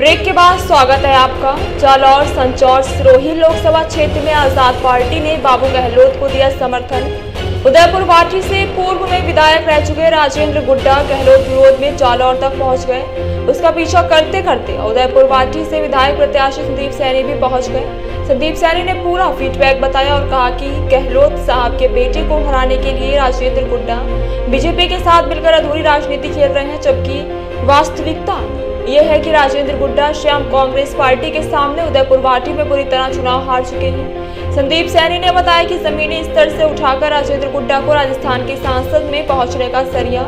Break के बाद स्वागत है आपका। जालौर संचौर सिरोही लोकसभा क्षेत्र में आजाद पार्टी ने बाबू गहलोत को दिया समर्थन। उदयपुर वाटी से पूर्व में विधायक रह चुके राजेंद्र गुड्डा गहलोत विरोध में जालौर तक पहुंच गए। उसका पीछा करते करते उदयपुर वाटी से विधायक प्रत्याशी संदीप सैनी भी पहुंच गए। संदीप सैनी ने पूरा फीडबैक बताया और कहा कि गहलोत साहब के बेटे को हराने के लिए राजेंद्र गुड्डा बीजेपी के साथ मिलकर अधूरी राजनीति खेल रहे हैं, जबकि वास्तविकता यह है कि राजेंद्र गुड्डा श्याम कांग्रेस पार्टी के सामने उदयपुर वाटी में बुरी तरह चुनाव हार चुके हैं। संदीप सैनी ने बताया कि जमीनी स्तर से उठाकर राजेंद्र गुड्डा को राजस्थान की संसद में पहुंचने का सरिया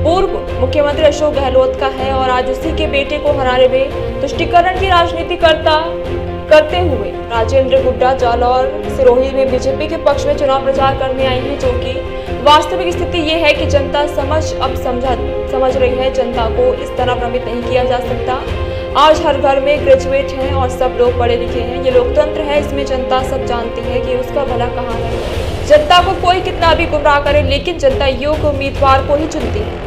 पूर्व मुख्यमंत्री अशोक गहलोत का है और आज उसी के बेटे को हराने में तुष्टीकरण की राजनीति करते हुए राजेंद्र गुड्डा जालौर सिरोही में बीजेपी के पक्ष में चुनाव प्रचार करने आई हैं, जो कि वास्तविक स्थिति ये है कि जनता समझ रही है। जनता को इस तरह भ्रमित नहीं किया जा सकता। आज हर घर में ग्रेजुएट हैं और सब लोग पढ़े लिखे हैं। ये लोकतंत्र है, इसमें जनता सब जानती है कि उसका भला कहाँ है। जनता को कोई कितना भी गुमराह करे, लेकिन जनता योग्य उम्मीदवार को ही चुनती है।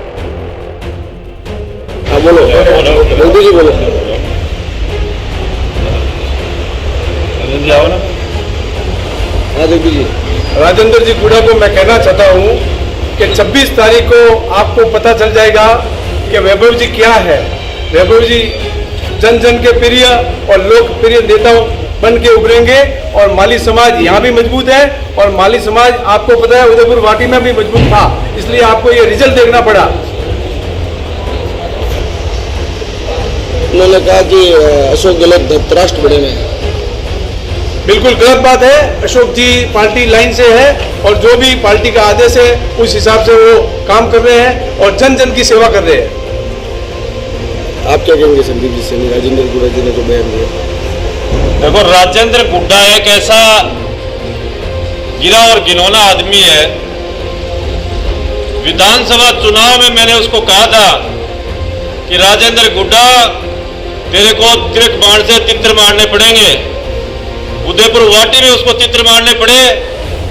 राजेंद्र जी गुड्डा को मैं कहना चाहता हूँ कि 26 तारीख को आपको पता चल जाएगा कि वैभव जी क्या है। वैभव जी जन जन के प्रिय और लोकप्रिय नेता बन के उभरेंगे और माली समाज यहाँ भी मजबूत है और माली समाज आपको पता है उदयपुर वाटी में भी मजबूत था, इसलिए आपको ये रिजल्ट देखना पड़ा। उन्होंने कहा कि अशोक गहलोत धृतराष्ट्र बने में, बिल्कुल गलत बात है। अशोक जी पार्टी लाइन से है और जो भी पार्टी का आदेश है उस हिसाब से वो काम कर रहे हैं और जन जन की सेवा कर रहे हैं। आप क्या कहेंगे संदीप जी से राजेंद्र गुड्डा जी ने जो बयान दिया? देखो, राजेंद्र गुड्डा एक ऐसा गिरा और गिनौना आदमी है। विधानसभा चुनाव में मैंने उसको कहा था कि राजेंद्र गुड्डा तेरे को त्रिक बाण से तित्र मारने पड़ेंगे। उदयपुर वाटी में उसको चित्र मारने पड़े।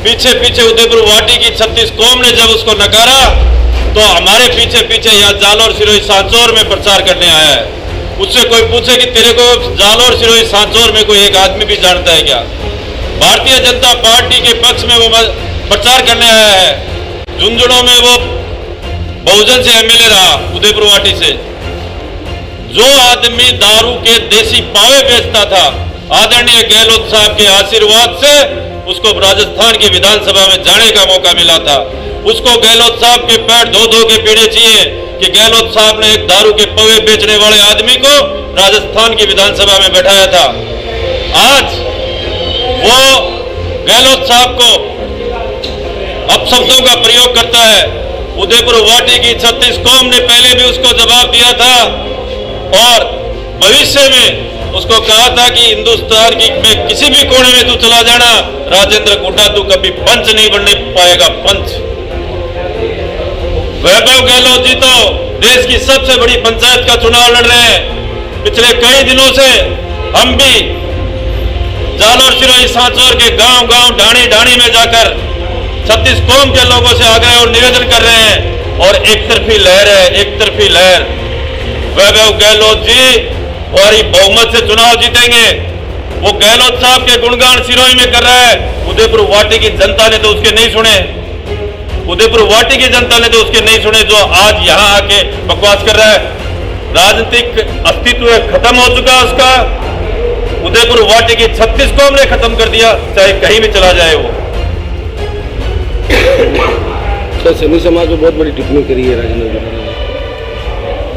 पीछे पीछे उदयपुर वाटी की 36 कौम ने जब उसको नकारा तो हमारे पीछे पीछे यहाँ जालौर सिरोही सांचौर में प्रचार करने आया है। उससे कोई पूछे कि तेरे को जालौर सिरोही सांचौर में कोई एक आदमी भी जानता है क्या? भारतीय जनता पार्टी के पक्ष में वो प्रचार करने आया है। झुंझुनों में वो बहुजन से एमएलए रहा उदयपुर वाटी से। जो आदमी दारू के देसी पावे बेचता था, आदरणीय गहलोत साहब के आशीर्वाद से उसको राजस्थान की विधानसभा में जाने का मौका मिला था। उसको गहलोत साहब के पैर धो धो के पीड़े चाहिए कि गहलोत साहब ने एक दारू के पवे बेचने वाले आदमी को राजस्थान की विधानसभा में बैठाया था। आज वो गहलोत साहब को अपशब्दों का प्रयोग करता है। उदयपुर वाटी की 36 कौम ने पहले भी उसको जवाब दिया था और भविष्य में उसको कहा था कि हिंदुस्तान की में किसी भी कोने में तू चला जाना, राजेंद्र गुड्डा तू कभी पंच नहीं बनने पाएगा, पंच। वैभव गहलोत जी तो देश की सबसे बड़ी पंचायत का चुनाव लड़ रहे हैं। पिछले कई दिनों से हम भी जालौर सिरोही सांचौर के गांव गांव ढाणी ढाणी में जाकर 36 कौम के लोगों से आग्रह और निवेदन कर रहे हैं और एक तरफी लहर है, एक तरफी लहर। वैभव गहलोत जी और बहुमत से चुनाव जीतेंगे। वो गहलोत साहब के गुणगान सिरोही में कर रहा है। उदयपुर वाटी की जनता ने तो उसके नहीं सुने। उदयपुर वाटी की जनता ने तो उसके नहीं सुने, जो आज यहाँ आके बकवास कर रहा है। राजनीतिक अस्तित्व खत्म हो चुका है उसका। उदयपुर वाटी की 36 कौम ने खत्म कर दिया, चाहे कहीं भी चला जाए वो। तो सैनी समाज में बहुत बड़ी टिप्पणी करी है राजेंद्र गुड्डा ने।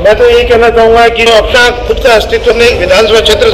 मैं तो यही कहना चाहूंगा कि अपना खुद का अस्तित्व नहीं, विधानसभा क्षेत्र